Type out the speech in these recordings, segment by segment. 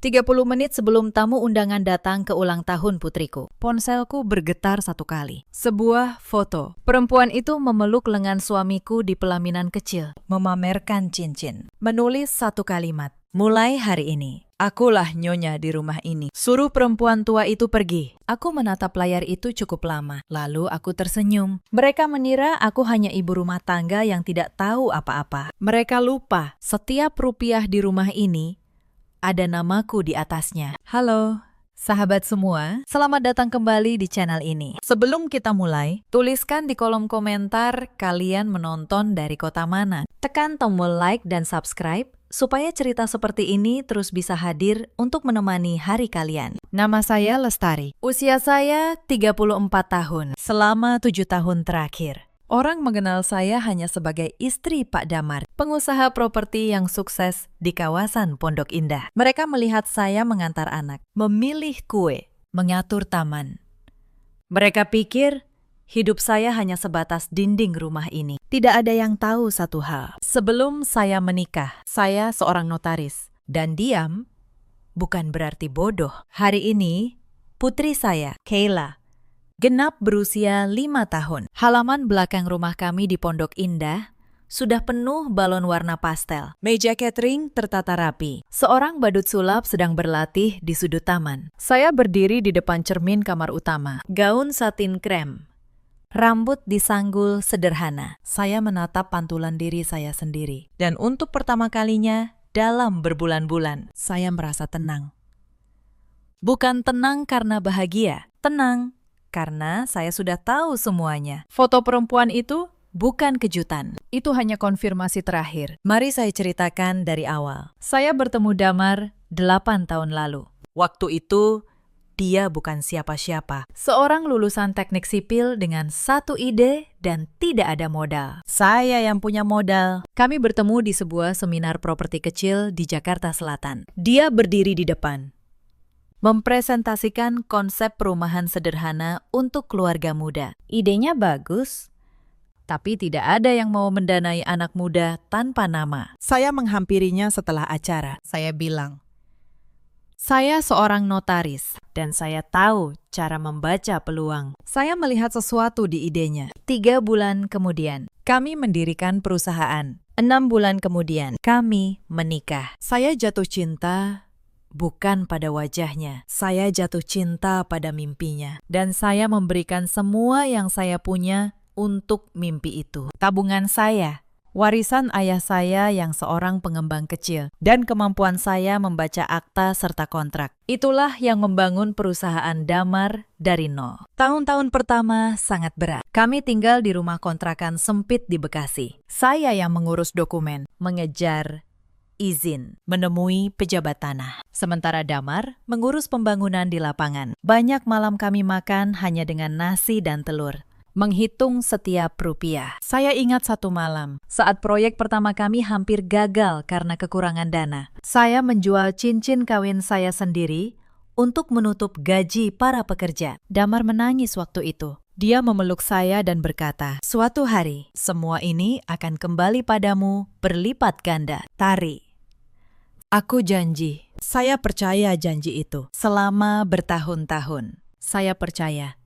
30 menit sebelum tamu undangan datang ke ulang tahun putriku, ponselku bergetar satu kali. Sebuah foto. Perempuan itu memeluk lengan suamiku di pelaminan kecil, memamerkan cincin. Menulis satu kalimat, "Mulai hari ini, akulah nyonya di rumah ini." Suruh perempuan tua itu pergi. Aku menatap layar itu cukup lama, lalu aku tersenyum. Mereka mengira aku hanya ibu rumah tangga yang tidak tahu apa-apa. Mereka lupa, setiap rupiah di rumah ini ada namaku di atasnya. Halo, sahabat semua. Selamat datang kembali di channel ini. Sebelum kita mulai, tuliskan di kolom komentar kalian menonton dari kota mana. Tekan tombol like dan subscribe supaya cerita seperti ini terus bisa hadir untuk menemani hari kalian. Nama saya Lestari. Usia saya 34 tahun. Selama 7 tahun terakhir, orang mengenal saya hanya sebagai istri Pak Damar, pengusaha properti yang sukses di kawasan Pondok Indah. Mereka melihat saya mengantar anak, memilih kue, mengatur taman. Mereka pikir hidup saya hanya sebatas dinding rumah ini. Tidak ada yang tahu satu hal. Sebelum saya menikah, saya seorang notaris. Dan diam bukan berarti bodoh. Hari ini, putri saya, Kayla, genap berusia 5 tahun. Halaman belakang rumah kami di Pondok Indah sudah penuh balon warna pastel. Meja catering tertata rapi. Seorang badut sulap sedang berlatih di sudut taman. Saya berdiri di depan cermin kamar utama. Gaun satin krem. Rambut disanggul sederhana. Saya menatap pantulan diri saya sendiri. Dan untuk pertama kalinya dalam berbulan-bulan, saya merasa tenang. Bukan tenang karena bahagia. Tenang karena saya sudah tahu semuanya. Foto perempuan itu bukan kejutan. Itu hanya konfirmasi terakhir. Mari saya ceritakan dari awal. Saya bertemu Damar 8 tahun lalu. Waktu itu, dia bukan siapa-siapa. Seorang lulusan teknik sipil dengan satu ide dan tidak ada modal. Saya yang punya modal. Kami bertemu di sebuah seminar properti kecil di Jakarta Selatan. Dia berdiri di depan, mempresentasikan konsep perumahan sederhana untuk keluarga muda. Idenya bagus, tapi tidak ada yang mau mendanai anak muda tanpa nama. Saya menghampirinya setelah acara. Saya bilang, saya seorang notaris, dan saya tahu cara membaca peluang. Saya melihat sesuatu di idenya. 3 bulan kemudian, kami mendirikan perusahaan. 6 bulan kemudian, kami menikah. Saya jatuh cinta bukan pada wajahnya. Saya jatuh cinta pada mimpinya. Dan saya memberikan semua yang saya punya untuk mimpi itu. Tabungan saya, warisan ayah saya yang seorang pengembang kecil, dan kemampuan saya membaca akta serta kontrak. Itulah yang membangun perusahaan Damar dari nol. Tahun-tahun pertama sangat berat. Kami tinggal di rumah kontrakan sempit di Bekasi. Saya yang mengurus dokumen, mengejar izin, menemui pejabat tanah. Sementara Damar mengurus pembangunan di lapangan. Banyak malam kami makan hanya dengan nasi dan telur, menghitung setiap rupiah. Saya ingat satu malam, saat proyek pertama kami hampir gagal karena kekurangan dana. Saya menjual cincin kawin saya sendiri untuk menutup gaji para pekerja. Damar menangis waktu itu. Dia memeluk saya dan berkata, "Suatu hari, semua ini akan kembali padamu berlipat ganda. Tari." Aku janji. Saya percaya janji itu. Selama bertahun-tahun, saya percaya.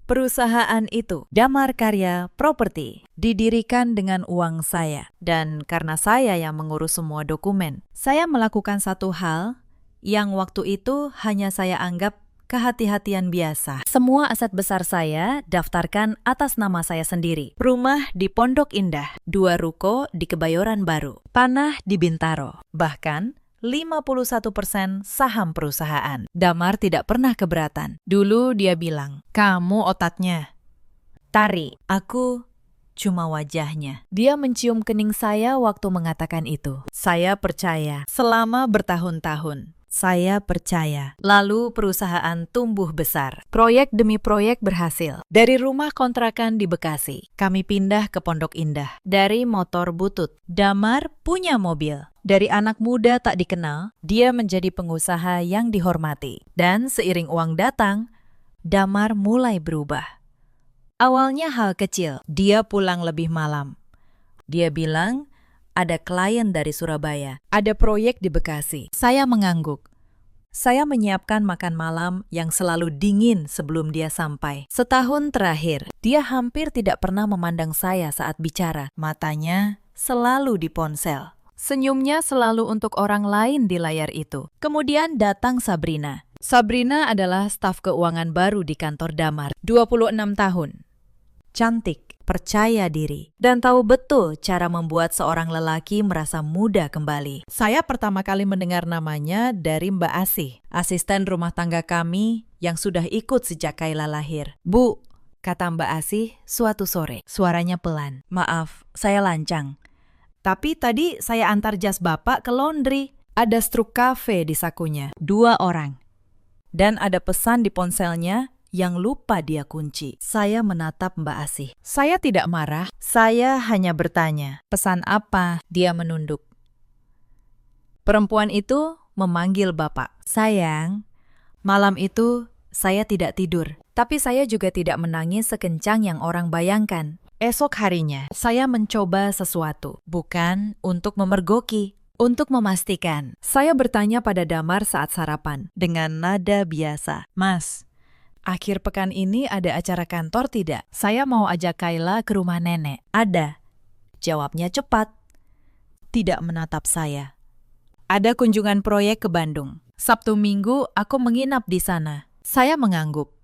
Perusahaan itu, Damar Karya Properti, didirikan dengan uang saya. Dan karena saya yang mengurus semua dokumen, saya melakukan satu hal yang waktu itu hanya saya anggap kehati-hatian biasa. Semua aset besar saya daftarkan atas nama saya sendiri. Rumah di Pondok Indah, 2 ruko di Kebayoran Baru, tanah di Bintaro, bahkan 51% saham perusahaan. Damar tidak pernah keberatan. Dulu dia bilang, "Kamu otaknya. Tari, aku cuma wajahnya." Dia mencium kening saya waktu mengatakan itu. Saya percaya. Selama bertahun-tahun, saya percaya. Lalu perusahaan tumbuh besar. Proyek demi proyek berhasil. Dari rumah kontrakan di Bekasi, kami pindah ke Pondok Indah. Dari motor butut, Damar punya mobil. Dari anak muda tak dikenal, dia menjadi pengusaha yang dihormati. Dan seiring uang datang, Damar mulai berubah. Awalnya hal kecil, dia pulang lebih malam. Dia bilang, Ada klien dari Surabaya. Ada proyek di Bekasi. Saya mengangguk. Saya menyiapkan makan malam yang selalu dingin sebelum dia sampai. Setahun terakhir, dia hampir tidak pernah memandang saya saat bicara. Matanya selalu di ponsel. Senyumnya selalu untuk orang lain di layar itu. Kemudian datang Sabrina. Sabrina adalah staf keuangan baru di kantor Damar. 26 tahun. Cantik, percaya diri, dan tahu betul cara membuat seorang lelaki merasa muda kembali. Saya pertama kali mendengar namanya dari Mbak Asih, asisten rumah tangga kami yang sudah ikut sejak Kayla lahir. Bu, kata Mbak Asih suatu sore, suaranya pelan. Maaf, saya lancang. Tapi tadi saya antar jas Bapak ke laundry. Ada struk kafe di sakunya, 2 orang. Dan ada pesan di ponselnya yang lupa dia kunci. Saya menatap Mbak Asih. Saya tidak marah, saya hanya bertanya, pesan apa? Dia menunduk. Perempuan itu memanggil Bapak. Sayang, malam itu saya tidak tidur, tapi saya juga tidak menangis sekencang yang orang bayangkan. Esok harinya, saya mencoba sesuatu, bukan untuk memergoki, untuk memastikan. Saya bertanya pada Damar saat sarapan, dengan nada biasa. Mas, akhir pekan ini ada acara kantor tidak? Saya mau ajak Kayla ke rumah nenek. Ada. Jawabnya cepat. Tidak menatap saya. Ada kunjungan proyek ke Bandung. Sabtu Minggu aku menginap di sana. Saya mengangguk.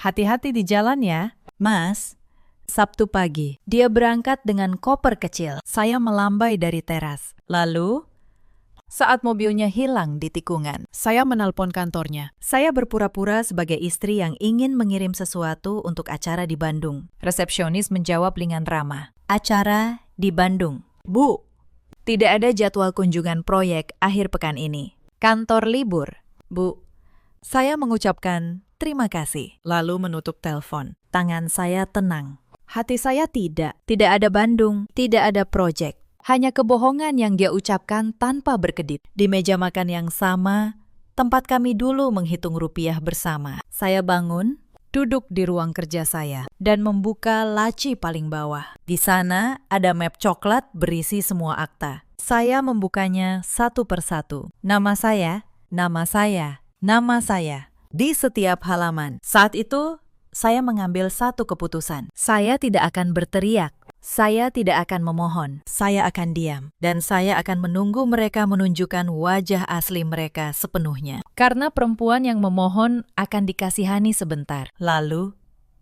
Hati-hati di jalan ya. Mas, Sabtu pagi, dia berangkat dengan koper kecil. Saya melambai dari teras. Lalu, saat mobilnya hilang di tikungan, saya menelpon kantornya. Saya berpura-pura sebagai istri yang ingin mengirim sesuatu untuk acara di Bandung. Resepsionis menjawab dengan ramah. Acara di Bandung. Bu, tidak ada jadwal kunjungan proyek akhir pekan ini. Kantor libur. Bu, saya mengucapkan terima kasih. Lalu menutup telepon. Tangan saya tenang. Hati saya tidak. Tidak ada Bandung. Tidak ada proyek. Hanya kebohongan yang dia ucapkan tanpa berkedip. Di meja makan yang sama, tempat kami dulu menghitung rupiah bersama. Saya bangun, duduk di ruang kerja saya, dan membuka laci paling bawah. Di sana ada map coklat berisi semua akta. Saya membukanya satu persatu. Nama saya, nama saya, nama saya. Di setiap halaman. Saat itu, saya mengambil satu keputusan. Saya tidak akan berteriak. Saya tidak akan memohon, saya akan diam, dan saya akan menunggu mereka menunjukkan wajah asli mereka sepenuhnya. Karena perempuan yang memohon akan dikasihani sebentar, lalu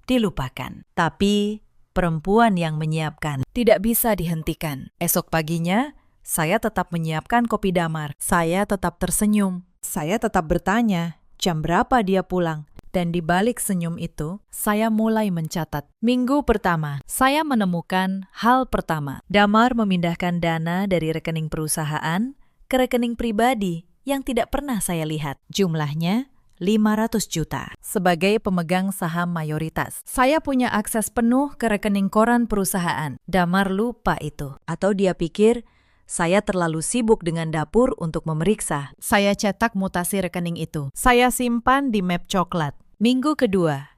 dilupakan. Tapi perempuan yang menyiapkan tidak bisa dihentikan. Esok paginya, saya tetap menyiapkan kopi Damar. Saya tetap tersenyum. Saya tetap bertanya, jam berapa dia pulang? Dan di balik senyum itu, saya mulai mencatat. Minggu pertama, saya menemukan hal pertama. Damar memindahkan dana dari rekening perusahaan ke rekening pribadi yang tidak pernah saya lihat. Jumlahnya 500 juta. Sebagai pemegang saham mayoritas, saya punya akses penuh ke rekening koran perusahaan. Damar lupa itu. Atau dia pikir saya terlalu sibuk dengan dapur untuk memeriksa. Saya cetak mutasi rekening itu. Saya simpan di map coklat. Minggu kedua,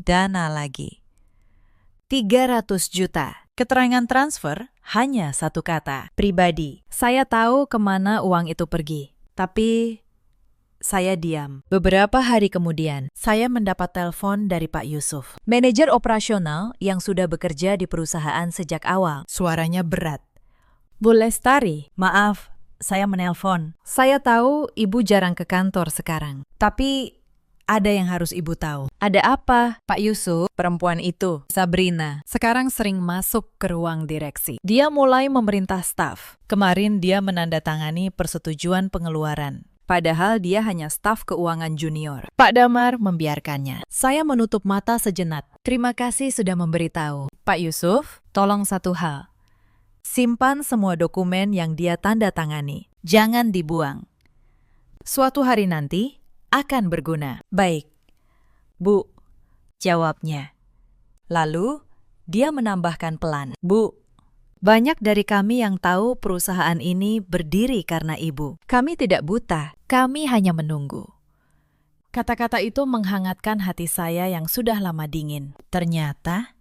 dana lagi. 300 juta. Keterangan transfer hanya satu kata, pribadi. Saya tahu kemana uang itu pergi, tapi saya diam. Beberapa hari kemudian, saya mendapat telepon dari Pak Yusuf, manajer operasional yang sudah bekerja di perusahaan sejak awal. Suaranya berat. Bu Lestari, maaf, saya menelpon. Saya tahu Ibu jarang ke kantor sekarang, tapi ada yang harus Ibu tahu. Ada apa? Pak Yusuf, perempuan itu, Sabrina, sekarang sering masuk ke ruang direksi. Dia mulai memerintah staf. Kemarin dia menandatangani persetujuan pengeluaran. Padahal dia hanya staf keuangan junior. Pak Damar membiarkannya. Saya menutup mata sejenak. Terima kasih sudah memberitahu. Pak Yusuf, tolong satu hal. Simpan semua dokumen yang dia tanda tangani. Jangan dibuang. Suatu hari nanti akan berguna. Baik, Bu, jawabnya. Lalu, dia menambahkan pelan. Bu, banyak dari kami yang tahu perusahaan ini berdiri karena Ibu. Kami tidak buta, kami hanya menunggu. Kata-kata itu menghangatkan hati saya yang sudah lama dingin. Ternyata,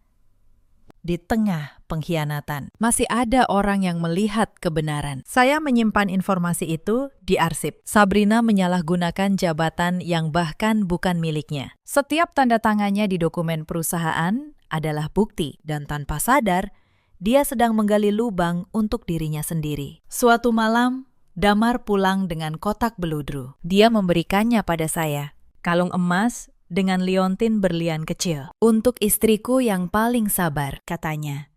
di tengah pengkhianatan. Masih ada orang yang melihat kebenaran. Saya menyimpan informasi itu di arsip. Sabrina menyalahgunakan jabatan yang bahkan bukan miliknya. Setiap tanda tangannya di dokumen perusahaan adalah bukti, dan tanpa sadar, dia sedang menggali lubang untuk dirinya sendiri. Suatu malam, Damar pulang dengan kotak beludru. Dia memberikannya pada saya. Kalung emas dengan liontin berlian kecil. Untuk istriku yang paling sabar, katanya.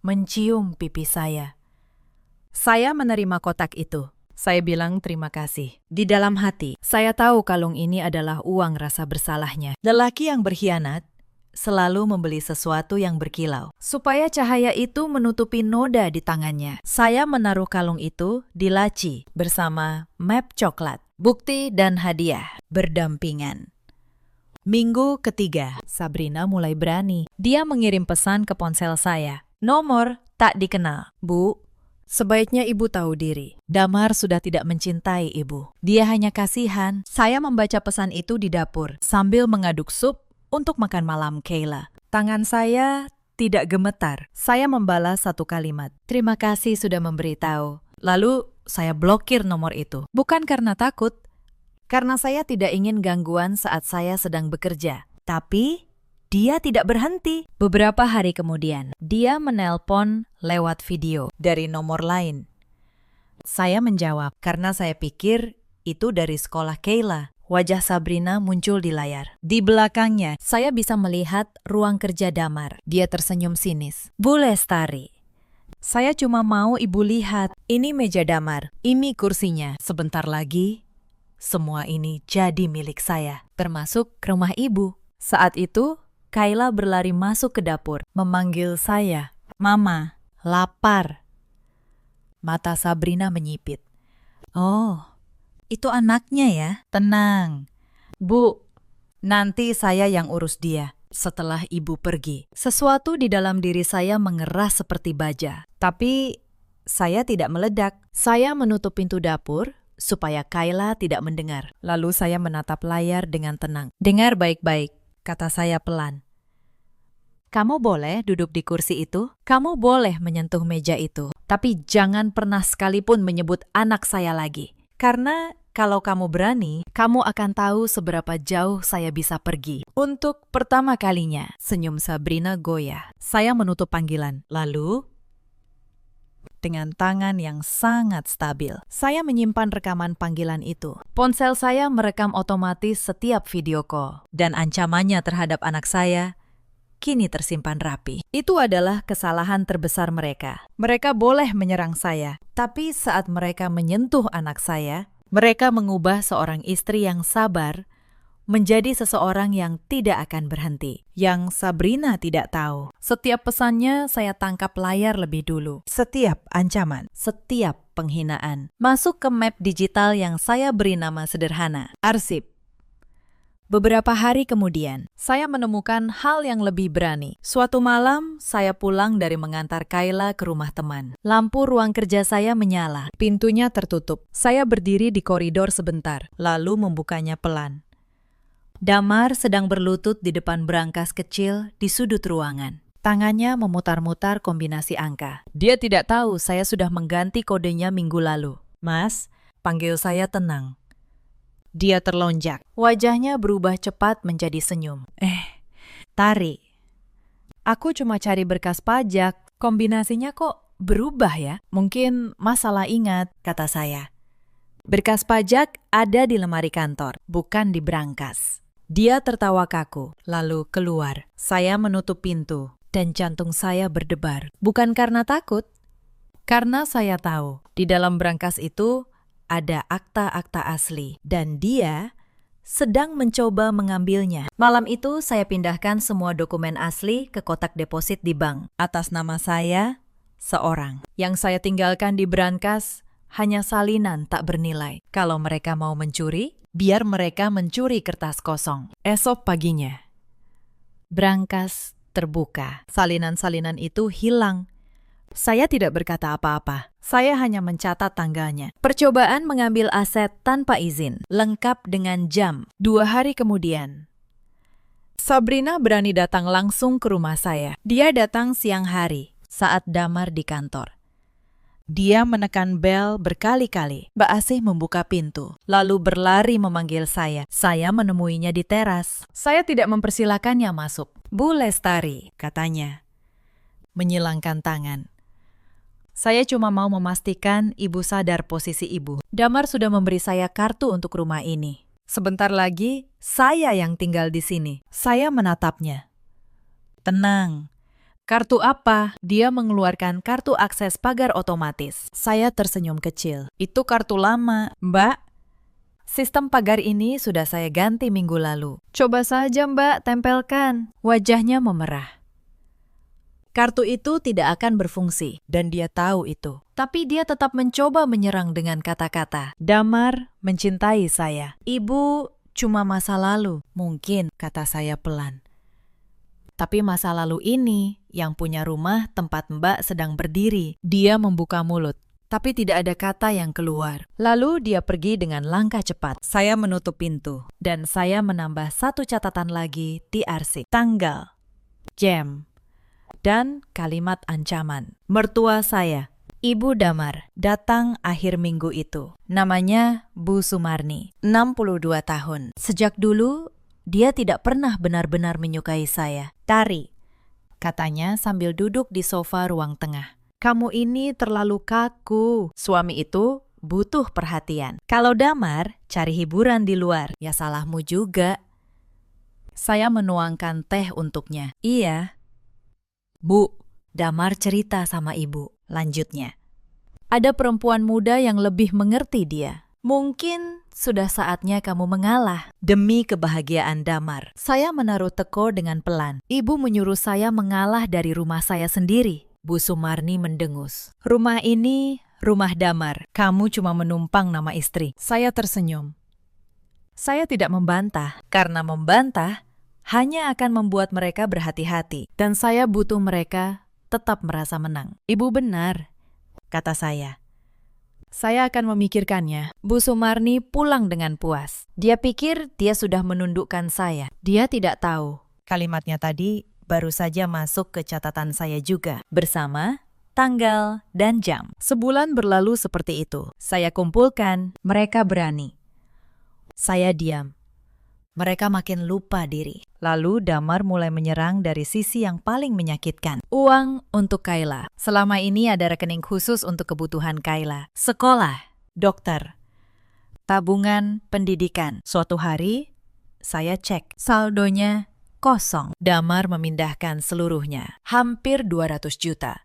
Mencium pipi saya. Saya menerima kotak itu. Saya bilang terima kasih. Di dalam hati, saya tahu kalung ini adalah uang rasa bersalahnya. Lelaki yang berkhianat selalu membeli sesuatu yang berkilau. Supaya cahaya itu menutupi noda di tangannya. Saya menaruh kalung itu di laci bersama map coklat. Bukti dan hadiah berdampingan. Minggu ketiga, Sabrina mulai berani. Dia mengirim pesan ke ponsel saya. Nomor tak dikenal. Bu, sebaiknya ibu tahu diri. Damar sudah tidak mencintai ibu. Dia hanya kasihan. Saya membaca pesan itu di dapur sambil mengaduk sup untuk makan malam Kayla. Tangan saya tidak gemetar. Saya membalas satu kalimat. Terima kasih sudah memberitahu. Lalu saya blokir nomor itu. Bukan karena takut. Karena saya tidak ingin gangguan saat saya sedang bekerja. Tapi, dia tidak berhenti. Beberapa hari kemudian, dia menelpon lewat video dari nomor lain. Saya menjawab karena saya pikir itu dari sekolah Kayla. Wajah Sabrina muncul di layar. Di belakangnya, saya bisa melihat ruang kerja Damar. Dia tersenyum sinis. Bu Lestari, saya cuma mau ibu lihat. Ini meja Damar. Ini kursinya. Sebentar lagi, semua ini jadi milik saya, termasuk rumah ibu. Saat itu, Kayla berlari masuk ke dapur, memanggil saya. Mama, lapar. Mata Sabrina menyipit. Oh, itu anaknya ya? Tenang. Bu, nanti saya yang urus dia. Setelah ibu pergi, sesuatu di dalam diri saya mengeras seperti baja. Tapi, saya tidak meledak. Saya menutup pintu dapur, supaya Kayla tidak mendengar. Lalu saya menatap layar dengan tenang. Dengar baik-baik, kata saya pelan. Kamu boleh duduk di kursi itu, kamu boleh menyentuh meja itu, tapi jangan pernah sekalipun menyebut anak saya lagi. Karena kalau kamu berani, kamu akan tahu seberapa jauh saya bisa pergi. Untuk pertama kalinya, senyum Sabrina goyah. Saya menutup panggilan. Lalu, dengan tangan yang sangat stabil, saya menyimpan rekaman panggilan itu. Ponsel saya merekam otomatis setiap video call, dan ancamannya terhadap anak saya kini tersimpan rapi. Itu adalah kesalahan terbesar mereka. Mereka boleh menyerang saya, tapi saat mereka menyentuh anak saya, mereka mengubah seorang istri yang sabar menjadi seseorang yang tidak akan berhenti. Yang Sabrina tidak tahu. Setiap pesannya saya tangkap layar lebih dulu. Setiap ancaman, setiap penghinaan. Masuk ke map digital yang saya beri nama sederhana, arsip. Beberapa hari kemudian, saya menemukan hal yang lebih berani. Suatu malam, saya pulang dari mengantar Kayla ke rumah teman. Lampu ruang kerja saya menyala. Pintunya tertutup. Saya berdiri di koridor sebentar, lalu membukanya pelan. Damar sedang berlutut di depan brankas kecil di sudut ruangan. Tangannya memutar-mutar kombinasi angka. Dia tidak tahu saya sudah mengganti kodenya minggu lalu. Mas, panggil saya tenang. Dia terlonjak. Wajahnya berubah cepat menjadi senyum. Tari. Aku cuma cari berkas pajak. Kombinasinya kok berubah ya? Mungkin Mas salah ingat, kata saya. Berkas pajak ada di lemari kantor, bukan di brankas. Dia tertawa kaku, lalu keluar. Saya menutup pintu, dan jantung saya berdebar. Bukan karena takut, karena saya tahu di dalam brankas itu ada akta-akta asli, dan dia sedang mencoba mengambilnya. Malam itu saya pindahkan semua dokumen asli ke kotak deposit di bank. Atas nama saya, seorang. Yang saya tinggalkan di brankas hanya salinan tak bernilai. Kalau mereka mau mencuri, biar mereka mencuri kertas kosong. Esok paginya, brankas terbuka. Salinan-salinan itu hilang. Saya tidak berkata apa-apa. Saya hanya mencatat tanggalnya. Percobaan mengambil aset tanpa izin, lengkap dengan jam. 2 hari kemudian, Sabrina berani datang langsung ke rumah saya. Dia datang siang hari saat Damar di kantor. Dia menekan bel berkali-kali. Mbak Asih membuka pintu, lalu berlari memanggil saya. Saya menemuinya di teras. Saya tidak mempersilakannya masuk. Bu Lestari, katanya, menyilangkan tangan. Saya cuma mau memastikan ibu sadar posisi ibu. Damar sudah memberi saya kartu untuk rumah ini. Sebentar lagi, saya yang tinggal di sini. Saya menatapnya. Tenang. Kartu apa? Dia mengeluarkan kartu akses pagar otomatis. Saya tersenyum kecil. Itu kartu lama, Mbak. Sistem pagar ini sudah saya ganti minggu lalu. Coba saja, Mbak, tempelkan. Wajahnya memerah. Kartu itu tidak akan berfungsi, dan dia tahu itu. Tapi dia tetap mencoba menyerang dengan kata-kata. Damar mencintai saya. Ibu cuma masa lalu, mungkin, kata saya pelan. Tapi masa lalu ini yang punya rumah tempat Mbak sedang berdiri. Dia membuka mulut, tapi tidak ada kata yang keluar. Lalu dia pergi dengan langkah cepat. Saya menutup pintu, dan saya menambah satu catatan lagi di arsip. Tanggal, jam, dan kalimat ancaman. Mertua saya, Ibu Damar, datang akhir minggu itu. Namanya Bu Sumarni, 62 tahun. Sejak dulu, dia tidak pernah benar-benar menyukai saya. Tari, katanya sambil duduk di sofa ruang tengah. Kamu ini terlalu kaku. Suami itu butuh perhatian. Kalau Damar cari hiburan di luar, ya salahmu juga. Saya menuangkan teh untuknya. Iya. Bu, Damar cerita sama ibu. Lanjutnya. Ada perempuan muda yang lebih mengerti dia. Mungkin sudah saatnya kamu mengalah demi kebahagiaan Damar. Saya menaruh teko dengan pelan. Ibu menyuruh saya mengalah dari rumah saya sendiri. Bu Sumarni mendengus. Rumah ini rumah Damar. Kamu cuma menumpang nama istri. Saya tersenyum. Saya tidak membantah, karena membantah hanya akan membuat mereka berhati-hati. Dan saya butuh mereka tetap merasa menang. Ibu benar, kata saya. Saya akan memikirkannya. Bu Sumarni pulang dengan puas. Dia pikir dia sudah menundukkan saya. Dia tidak tahu. Kalimatnya tadi baru saja masuk ke catatan saya juga. Bersama, tanggal, dan jam. Sebulan berlalu seperti itu. Saya kumpulkan, mereka berani. Saya diam. Mereka makin lupa diri. Lalu Damar mulai menyerang dari sisi yang paling menyakitkan. Uang untuk Kayla. Selama ini ada rekening khusus untuk kebutuhan Kayla. Sekolah, dokter, tabungan pendidikan. Suatu hari, saya cek. Saldonya kosong. Damar memindahkan seluruhnya. Hampir 200 juta.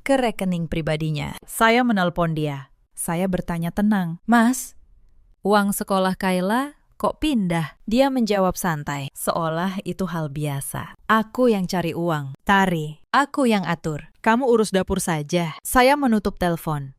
Ke rekening pribadinya. Saya menelpon dia. Saya bertanya tenang. Mas, uang sekolah Kayla kok pindah? Dia menjawab santai, seolah itu hal biasa. Aku yang cari uang. Tari, aku yang atur. Kamu urus dapur saja. Saya menutup telepon.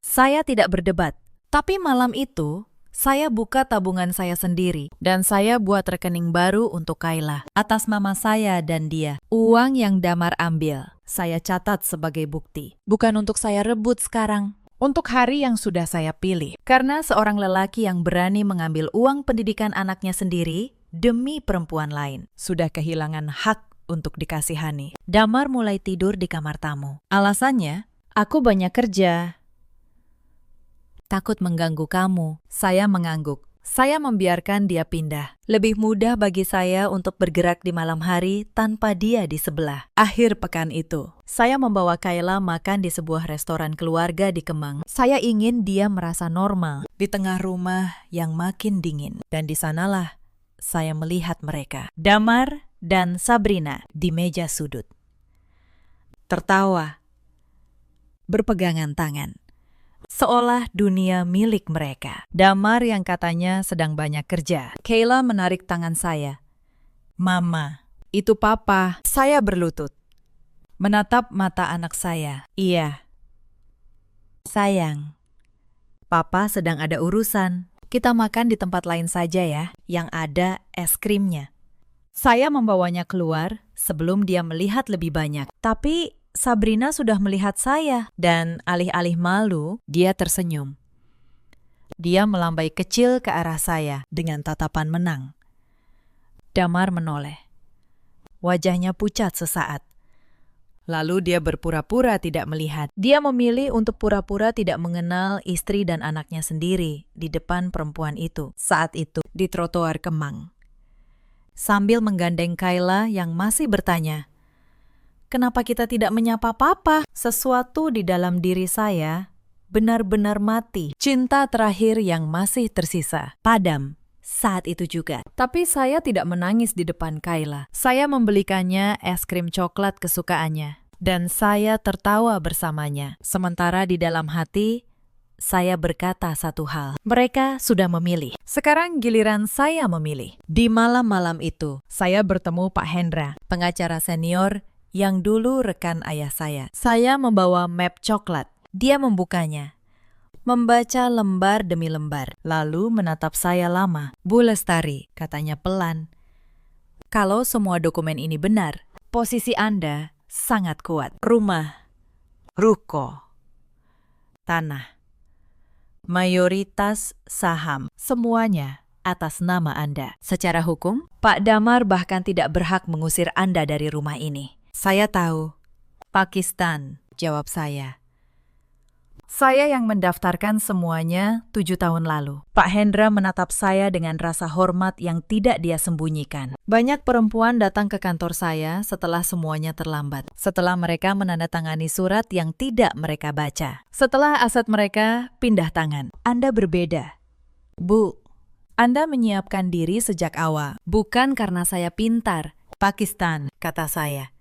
Saya tidak berdebat. Tapi malam itu, saya buka tabungan saya sendiri. Dan saya buat rekening baru untuk Kayla. Atas nama saya dan dia. Uang yang Damar ambil, saya catat sebagai bukti. Bukan untuk saya rebut sekarang. Untuk hari yang sudah saya pilih. Karena seorang lelaki yang berani mengambil uang pendidikan anaknya sendiri demi perempuan lain sudah kehilangan hak untuk dikasihani. Damar mulai tidur di kamar tamu. Alasannya, aku banyak kerja. Takut mengganggu kamu. Saya mengangguk. Saya membiarkan dia pindah. Lebih mudah bagi saya untuk bergerak di malam hari tanpa dia di sebelah. Akhir pekan itu, saya membawa Kayla makan di sebuah restoran keluarga di Kemang. Saya ingin dia merasa normal di tengah rumah yang makin dingin. Dan di sanalah saya melihat mereka, Damar dan Sabrina, di meja sudut. Tertawa, berpegangan tangan. Seolah dunia milik mereka. Damar yang katanya sedang banyak kerja. Kayla menarik tangan saya. Mama, itu papa. Saya berlutut. Menatap mata anak saya. Iya. Sayang, papa sedang ada urusan. Kita makan di tempat lain saja ya, yang ada es krimnya. Saya membawanya keluar sebelum dia melihat lebih banyak. Tapi Sabrina sudah melihat saya, dan alih-alih malu, dia tersenyum. Dia melambai kecil ke arah saya dengan tatapan menang. Damar menoleh. Wajahnya pucat sesaat. Lalu dia berpura-pura tidak melihat. Dia memilih untuk pura-pura tidak mengenal istri dan anaknya sendiri di depan perempuan itu saat itu di trotoar Kemang. Sambil menggandeng Kayla yang masih bertanya, "Kenapa kita tidak menyapa Papa?" Sesuatu di dalam diri saya benar-benar mati. Cinta terakhir yang masih tersisa padam saat itu juga. Tapi saya tidak menangis di depan Kayla. Saya membelikannya es krim coklat kesukaannya. Dan saya tertawa bersamanya. Sementara di dalam hati, saya berkata satu hal. Mereka sudah memilih. Sekarang giliran saya memilih. Di malam-malam itu, saya bertemu Pak Hendra, pengacara senior yang dulu rekan ayah saya. Saya membawa map coklat. Dia membukanya. Membaca lembar demi lembar, lalu menatap saya lama. "Bu Lestari," katanya pelan, "kalau semua dokumen ini benar, posisi Anda sangat kuat. Rumah, ruko, tanah, mayoritas saham, semuanya atas nama Anda. Secara hukum, Pak Damar bahkan tidak berhak mengusir Anda dari rumah ini." "Saya tahu, Pakistan," jawab saya. "Saya yang mendaftarkan semuanya 7 tahun lalu." Pak Hendra menatap saya dengan rasa hormat yang tidak dia sembunyikan. Banyak perempuan datang ke kantor saya setelah semuanya terlambat. Setelah mereka menandatangani surat yang tidak mereka baca. Setelah aset mereka pindah tangan. "Anda berbeda, Bu. Anda menyiapkan diri sejak awal. Bukan karena saya pintar." "Pakistan," kata saya.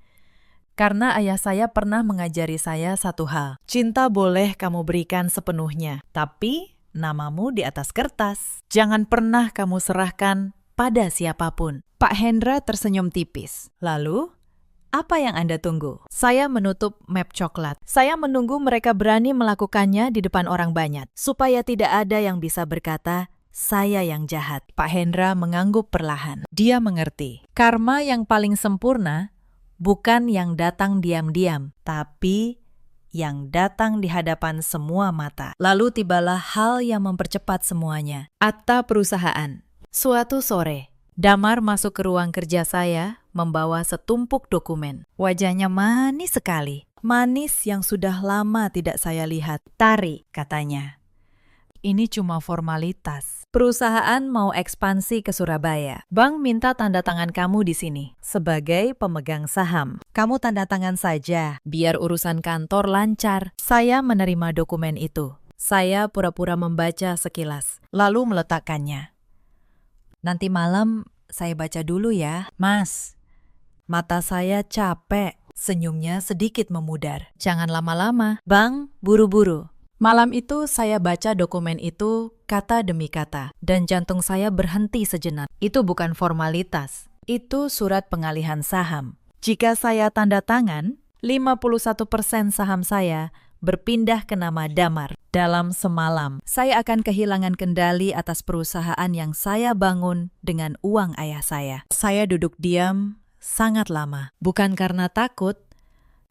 "Karena ayah saya pernah mengajari saya satu hal. Cinta boleh kamu berikan sepenuhnya, tapi namamu di atas kertas. Jangan pernah kamu serahkan pada siapapun." Pak Hendra tersenyum tipis. "Lalu, apa yang Anda tunggu?" Saya menutup map coklat. Saya menunggu mereka berani melakukannya di depan orang banyak, supaya tidak ada yang bisa berkata, "Saya yang jahat." Pak Hendra mengangguk perlahan. Dia mengerti. Karma yang paling sempurna bukan yang datang diam-diam, tapi yang datang di hadapan semua mata. Lalu tibalah hal yang mempercepat semuanya. Akta perusahaan. Suatu sore, Damar masuk ke ruang kerja saya membawa setumpuk dokumen. Wajahnya manis sekali. Manis yang sudah lama tidak saya lihat. "Tari," katanya. "Ini cuma formalitas. Perusahaan mau ekspansi ke Surabaya. Bank minta tanda tangan kamu di sini sebagai pemegang saham. Kamu tanda tangan saja, biar urusan kantor lancar." Saya menerima dokumen itu. Saya pura-pura membaca sekilas, lalu meletakkannya. "Nanti malam saya baca dulu ya, Mas." Mata saya capek, senyumnya sedikit memudar. "Jangan lama-lama, Bang, buru-buru." Malam itu saya baca dokumen itu kata demi kata, dan jantung saya berhenti sejenak. Itu bukan formalitas, itu surat pengalihan saham. Jika saya tanda tangan, 51% saham saya berpindah ke nama Damar. Dalam semalam, saya akan kehilangan kendali atas perusahaan yang saya bangun dengan uang ayah saya. Saya duduk diam sangat lama, bukan karena takut,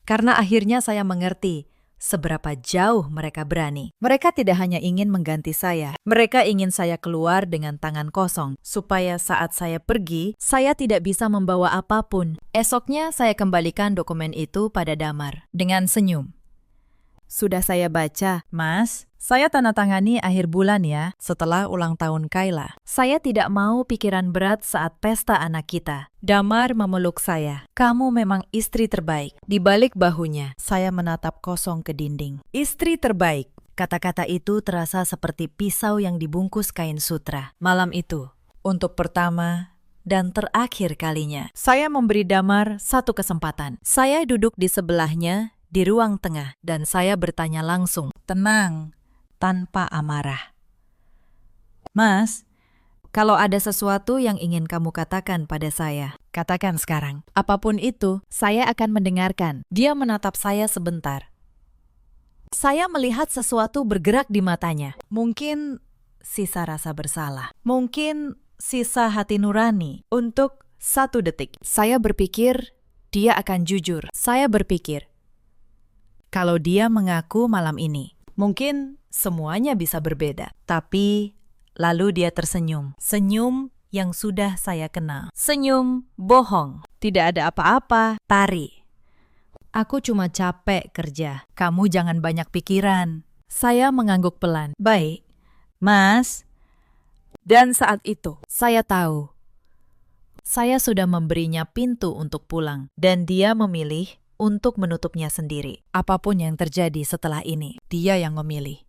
karena akhirnya saya mengerti seberapa jauh mereka berani. Mereka tidak hanya ingin mengganti saya, mereka ingin saya keluar dengan tangan kosong, supaya saat saya pergi, saya tidak bisa membawa apapun. Esoknya saya kembalikan dokumen itu pada Damar, dengan senyum. "Sudah saya baca, Mas. Saya tanda tangani akhir bulan ya, setelah ulang tahun Kayla. Saya tidak mau pikiran berat saat pesta anak kita." Damar memeluk saya. "Kamu memang istri terbaik." Di balik bahunya, saya menatap kosong ke dinding. Istri terbaik. Kata-kata itu terasa seperti pisau yang dibungkus kain sutra. Malam itu, untuk pertama dan terakhir kalinya, saya memberi Damar satu kesempatan. Saya duduk di sebelahnya di ruang tengah, dan saya bertanya langsung, tenang, tanpa amarah. "Mas, kalau ada sesuatu yang ingin kamu katakan pada saya, katakan sekarang. Apapun itu, saya akan mendengarkan." Dia menatap saya sebentar. Saya melihat sesuatu bergerak di matanya. Mungkin sisa rasa bersalah. Mungkin sisa hati nurani. Untuk 1 detik, saya berpikir dia akan jujur. Saya berpikir, kalau dia mengaku malam ini, mungkin semuanya bisa berbeda. Tapi lalu dia tersenyum. Senyum yang sudah saya kenal. Senyum, bohong. Tidak ada apa-apa, tari. Aku cuma capek kerja. Kamu jangan banyak pikiran. Saya mengangguk pelan. Baik, Mas. Dan saat itu, saya tahu. Saya sudah memberinya pintu untuk pulang. Dan dia memilih untuk menutupnya sendiri. Apapun yang terjadi setelah ini, dia yang memilih.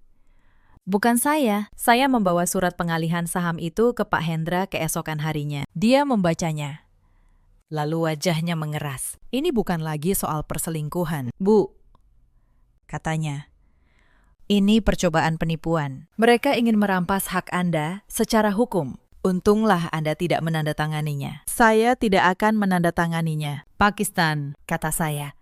Bukan saya membawa surat pengalihan saham itu ke Pak Hendra keesokan harinya. Dia membacanya. Lalu wajahnya mengeras. Ini bukan lagi soal perselingkuhan, Bu, katanya. Ini percobaan penipuan. Mereka ingin merampas hak Anda secara hukum. Untunglah Anda tidak menandatanganinya. Saya tidak akan menandatanganinya. Pakistan, kata saya.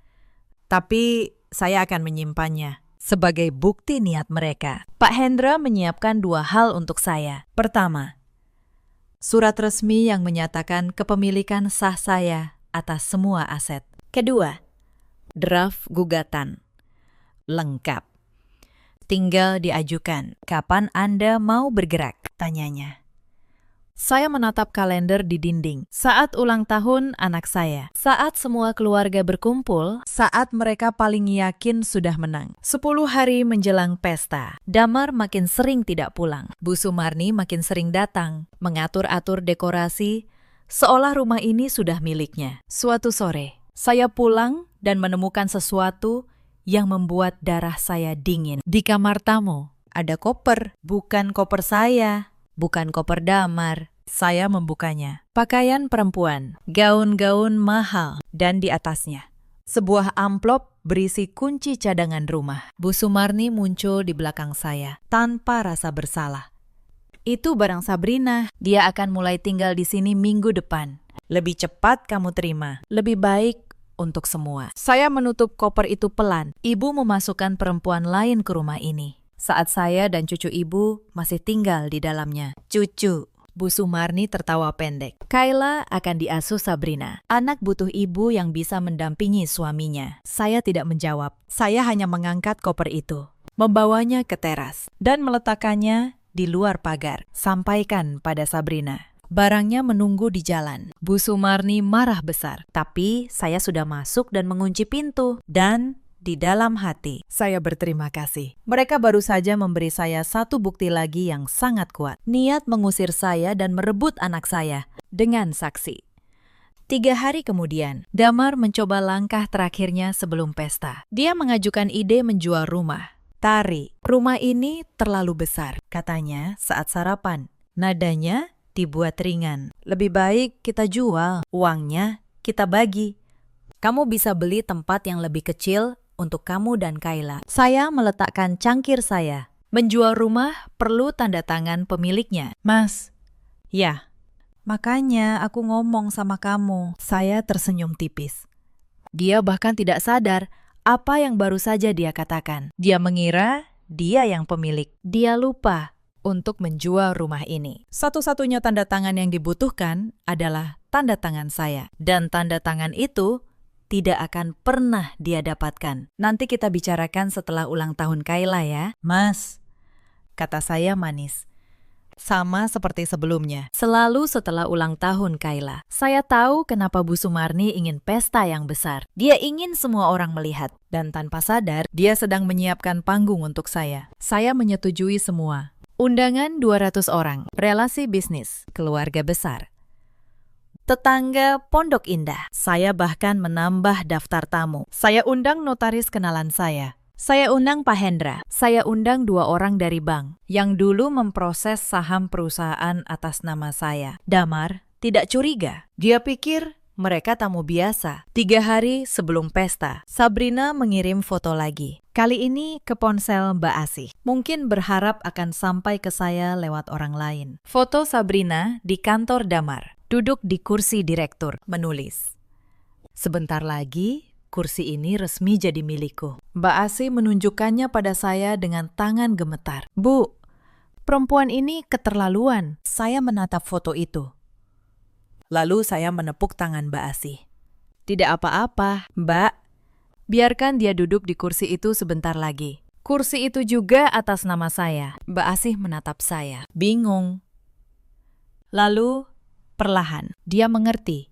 Tapi saya akan menyimpannya sebagai bukti niat mereka. Pak Hendra menyiapkan 2 hal untuk saya. Pertama, surat resmi yang menyatakan kepemilikan sah saya atas semua aset. Kedua, draft gugatan. Lengkap. Tinggal diajukan. Kapan Anda mau bergerak? Tanyanya. Saya menatap kalender di dinding. Saat ulang tahun anak saya. Saat semua keluarga berkumpul. Saat mereka paling yakin sudah menang. 10 hari menjelang pesta. Damar makin sering tidak pulang. Bu Sumarni makin sering datang. Mengatur-atur dekorasi. Seolah rumah ini sudah miliknya. Suatu sore, saya pulang dan menemukan sesuatu yang membuat darah saya dingin. Di kamar tamu ada koper. Bukan koper saya. Bukan koper Damar. Saya membukanya. Pakaian perempuan, gaun-gaun mahal, dan di atasnya sebuah amplop berisi kunci cadangan rumah. Bu Sumarni muncul di belakang saya tanpa rasa bersalah. Itu barang Sabrina. Dia akan mulai tinggal di sini minggu depan. Lebih cepat kamu terima. Lebih baik untuk semua. Saya menutup koper itu pelan. Ibu memasukkan perempuan lain ke rumah ini. Saat saya dan cucu ibu masih tinggal di dalamnya. Cucu. Bu Sumarni tertawa pendek. Kayla akan diasuh Sabrina. Anak butuh ibu yang bisa mendampingi suaminya. Saya tidak menjawab. Saya hanya mengangkat koper itu, membawanya ke teras, dan meletakkannya di luar pagar. Sampaikan pada Sabrina. Barangnya menunggu di jalan. Bu Sumarni marah besar. Tapi saya sudah masuk dan mengunci pintu. Dan di dalam hati, saya berterima kasih. Mereka baru saja memberi saya satu bukti lagi yang sangat kuat. Niat mengusir saya dan merebut anak saya dengan saksi. 3 hari kemudian, Damar mencoba langkah terakhirnya sebelum pesta. Dia mengajukan ide menjual rumah. Tari, rumah ini terlalu besar, katanya saat sarapan. Nadanya dibuat ringan. Lebih baik kita jual, uangnya kita bagi. Kamu bisa beli tempat yang lebih kecil untuk kamu dan Kayla. Saya meletakkan cangkir saya. Menjual rumah perlu tanda tangan pemiliknya. Mas. Ya. Makanya aku ngomong sama kamu. Saya tersenyum tipis. Dia bahkan tidak sadar apa yang baru saja dia katakan. Dia mengira dia yang pemilik. Dia lupa untuk menjual rumah ini. Satu-satunya tanda tangan yang dibutuhkan adalah tanda tangan saya. Dan tanda tangan itu tidak akan pernah dia dapatkan. Nanti kita bicarakan setelah ulang tahun Kayla ya. Mas, kata saya manis. Sama seperti sebelumnya. Selalu setelah ulang tahun Kayla. Saya tahu kenapa Bu Sumarni ingin pesta yang besar. Dia ingin semua orang melihat. Dan tanpa sadar, dia sedang menyiapkan panggung untuk saya. Saya menyetujui semua. Undangan 200 orang. Relasi bisnis. Keluarga besar. Tetangga Pondok Indah. Saya bahkan menambah daftar tamu. Saya undang notaris kenalan saya. Saya undang Pak Hendra. Saya undang 2 orang dari bank yang dulu memproses saham perusahaan atas nama saya. Damar tidak curiga. Dia pikir mereka tamu biasa. 3 hari sebelum pesta, Sabrina mengirim foto lagi. Kali ini ke ponsel Mbak Asih. Mungkin berharap akan sampai ke saya lewat orang lain. Foto Sabrina di kantor Damar. Duduk di kursi direktur, menulis. Sebentar lagi, kursi ini resmi jadi milikku. Mbak Asih menunjukkannya pada saya dengan tangan gemetar. Bu, perempuan ini keterlaluan. Saya menatap foto itu. Lalu saya menepuk tangan Mbak Asih. Tidak apa-apa, Mbak. Biarkan dia duduk di kursi itu sebentar lagi. Kursi itu juga atas nama saya. Mbak Asih menatap saya, bingung. Lalu, Perlahan, dia mengerti.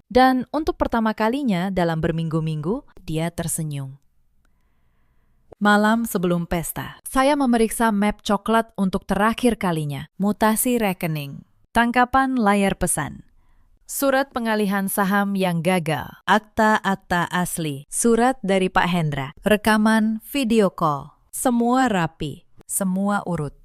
Dan untuk pertama kalinya dalam berminggu-minggu, dia tersenyum. Malam sebelum pesta, saya memeriksa map coklat untuk terakhir kalinya. Mutasi rekening, tangkapan layar pesan, surat pengalihan saham yang gagal, akta-akta asli, surat dari Pak Hendra, rekaman video call. Semua rapi, semua urut.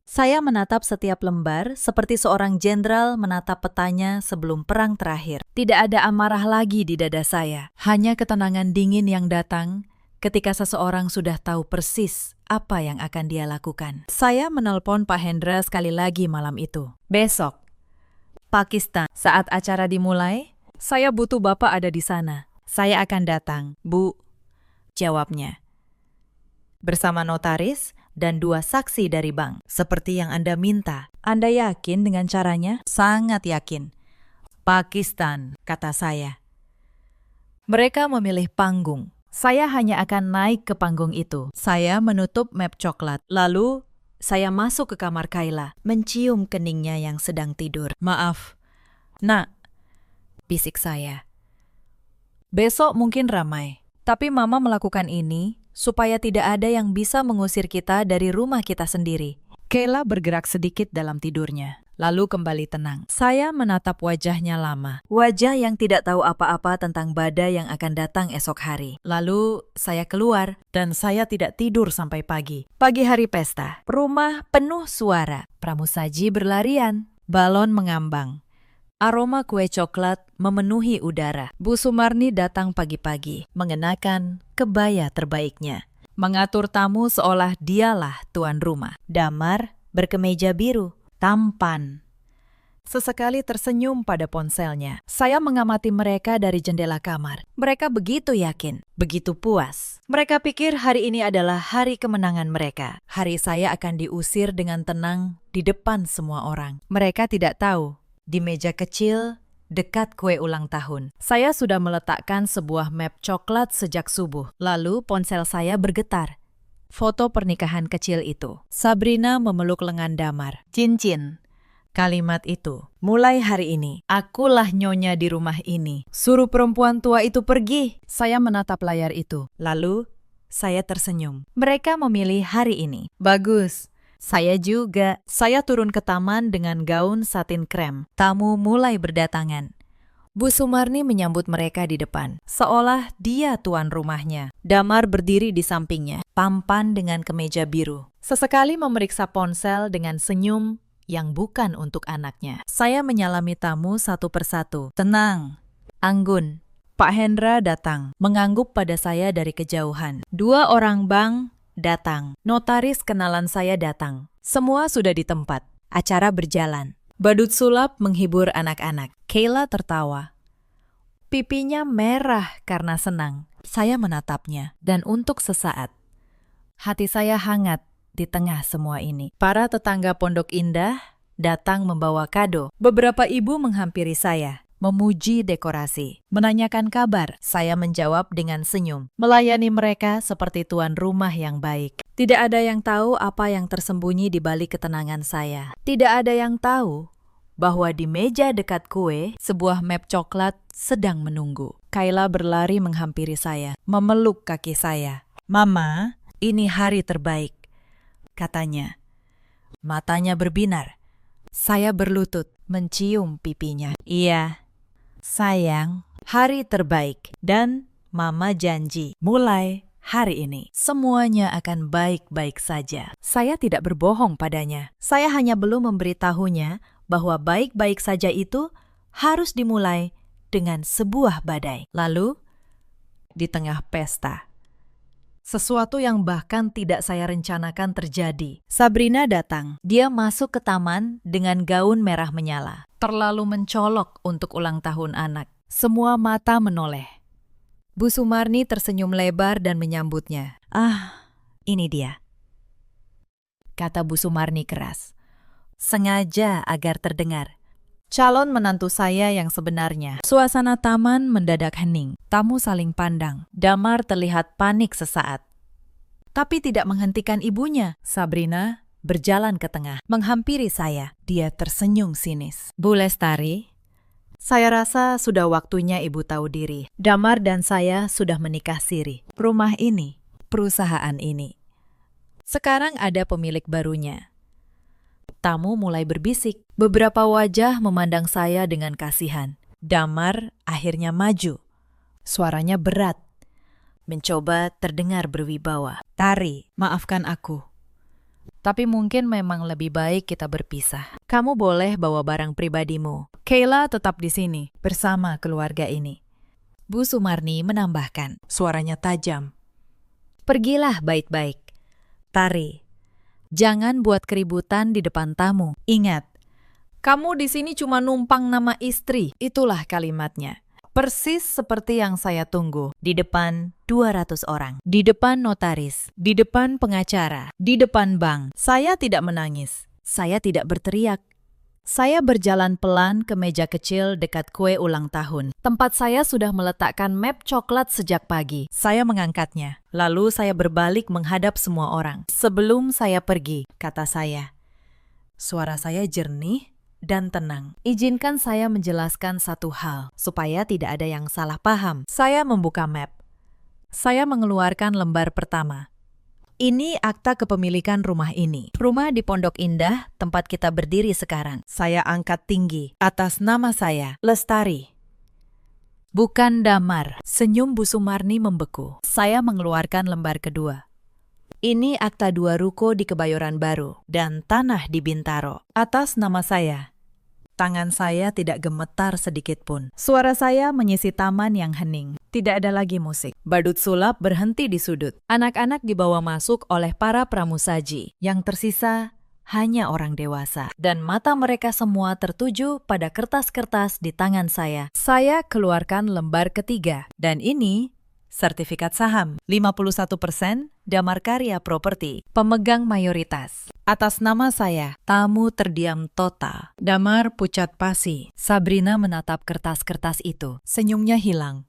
Saya menatap setiap lembar seperti seorang jenderal menatap petanya sebelum perang terakhir. Tidak ada amarah lagi di dada saya, hanya ketenangan dingin yang datang ketika seseorang sudah tahu persis apa yang akan dia lakukan. Saya menelpon Pak Hendra sekali lagi malam itu. Besok, Pakistan, saat acara dimulai, saya butuh Bapak ada di sana. Saya akan datang, Bu, jawabnya. Bersama notaris dan 2 saksi dari bank, seperti yang Anda minta. Anda yakin dengan caranya? Sangat yakin. Pakistan, kata saya. Mereka memilih panggung. Saya hanya akan naik ke panggung itu. Saya menutup map coklat. Lalu, saya masuk ke kamar Kayla, mencium keningnya yang sedang tidur. Maaf, Nak, bisik saya. Besok mungkin ramai, tapi Mama melakukan ini supaya tidak ada yang bisa mengusir kita dari rumah kita sendiri. Kayla bergerak sedikit dalam tidurnya, lalu kembali tenang. Saya menatap wajahnya lama, wajah yang tidak tahu apa-apa tentang badai yang akan datang esok hari. Lalu saya keluar, dan saya tidak tidur sampai pagi. Pagi hari pesta, rumah penuh suara, pramusaji berlarian, balon mengambang. Aroma kue coklat memenuhi udara. Bu Sumarni datang pagi-pagi, mengenakan kebaya terbaiknya. Mengatur tamu seolah dialah tuan rumah. Damar berkemeja biru, tampan. Sesekali tersenyum pada ponselnya. Saya mengamati mereka dari jendela kamar. Mereka begitu yakin, begitu puas. Mereka pikir hari ini adalah hari kemenangan mereka. Hari saya akan diusir dengan tenang di depan semua orang. Mereka tidak tahu. Di meja kecil, dekat kue ulang tahun, saya sudah meletakkan sebuah map coklat sejak subuh. Lalu ponsel saya bergetar. Foto pernikahan kecil itu. Sabrina memeluk lengan Damar. Cincin. Kalimat itu. Mulai hari ini, akulah nyonya di rumah ini. Suruh perempuan tua itu pergi. Saya menatap layar itu. Lalu, saya tersenyum. Mereka memilih hari ini. Bagus. Saya juga. Saya turun ke taman dengan gaun satin krem. Tamu mulai berdatangan. Bu Sumarni menyambut mereka di depan, seolah dia tuan rumahnya. Damar berdiri di sampingnya, tampan dengan kemeja biru. Sesekali memeriksa ponsel dengan senyum yang bukan untuk anaknya. Saya menyalami tamu satu persatu. Tenang, anggun. Pak Hendra datang, mengangguk pada saya dari kejauhan. 2 orang bank datang. Notaris kenalan saya datang. Semua sudah di tempat. Acara berjalan. Badut sulap menghibur anak-anak. Kayla tertawa. Pipinya merah karena senang. Saya menatapnya. Dan untuk sesaat, hati saya hangat di tengah semua ini. Para tetangga Pondok Indah datang membawa kado. Beberapa ibu menghampiri saya, memuji dekorasi, menanyakan kabar. Saya menjawab dengan senyum, melayani mereka seperti tuan rumah yang baik. Tidak ada yang tahu apa yang tersembunyi di balik ketenangan saya. Tidak ada yang tahu bahwa di meja dekat kue, sebuah map coklat sedang menunggu. Kayla berlari menghampiri saya, memeluk kaki saya. Mama, ini hari terbaik, katanya. Matanya berbinar. Saya berlutut, mencium pipinya. Iya, sayang, hari terbaik. Dan Mama janji, mulai hari ini, semuanya akan baik-baik saja. Saya tidak berbohong padanya. Saya hanya belum memberitahunya bahwa baik-baik saja itu harus dimulai dengan sebuah badai. Lalu, di tengah pesta, sesuatu yang bahkan tidak saya rencanakan terjadi. Sabrina datang. Dia masuk ke taman dengan gaun merah menyala. Terlalu mencolok untuk ulang tahun anak. Semua mata menoleh. Bu Sumarni tersenyum lebar dan menyambutnya. Ah, ini dia, kata Bu Sumarni keras. Sengaja agar terdengar. Calon menantu saya yang sebenarnya. Suasana taman mendadak hening. Tamu saling pandang. Damar terlihat panik sesaat, tapi tidak menghentikan ibunya. Sabrina berjalan ke tengah, menghampiri saya. Dia tersenyum sinis. Bu Lestari, saya rasa sudah waktunya Ibu tahu diri. Damar dan saya sudah menikah siri. Rumah ini, perusahaan ini. Sekarang ada pemilik barunya. Tamu mulai berbisik. Beberapa wajah memandang saya dengan kasihan. Damar akhirnya maju. Suaranya berat. Mencoba terdengar berwibawa. Tari, maafkan aku. Tapi mungkin memang lebih baik kita berpisah. Kamu boleh bawa barang pribadimu. Kayla tetap di sini, bersama keluarga ini. Bu Sumarni menambahkan, suaranya tajam. Pergilah baik-baik. Tari, jangan buat keributan di depan tamu. Ingat, kamu di sini cuma numpang nama istri. Itulah kalimatnya. Persis seperti yang saya tunggu, di depan 200 orang, di depan notaris, di depan pengacara, di depan bank. Saya tidak menangis, saya tidak berteriak. Saya berjalan pelan ke meja kecil dekat kue ulang tahun. Tempat saya sudah meletakkan map coklat sejak pagi. Saya mengangkatnya, lalu saya berbalik menghadap semua orang. Sebelum saya pergi, kata saya. Suara saya jernih dan tenang. Izinkan saya menjelaskan satu hal, supaya tidak ada yang salah paham. Saya membuka map. Saya mengeluarkan lembar pertama. Ini akta kepemilikan rumah ini. Rumah di Pondok Indah, tempat kita berdiri sekarang. Saya angkat tinggi. Atas nama saya, Lestari. Bukan Damar. Senyum Bu Sumarni membeku. Saya mengeluarkan lembar kedua. Ini akta 2 ruko di Kebayoran Baru dan tanah di Bintaro. Atas nama saya. Tangan saya tidak gemetar sedikit pun. Suara saya mengisi taman yang hening. Tidak ada lagi musik. Badut sulap berhenti di sudut. Anak-anak dibawa masuk oleh para pramusaji. Yang tersisa hanya orang dewasa. Dan mata mereka semua tertuju pada kertas-kertas di tangan saya. Saya keluarkan lembar ketiga. Dan ini sertifikat saham. 51% Damar Karya Properti. Pemegang mayoritas. Atas nama saya, tamu terdiam total. Damar pucat pasi. Sabrina menatap kertas-kertas itu. Senyumnya hilang.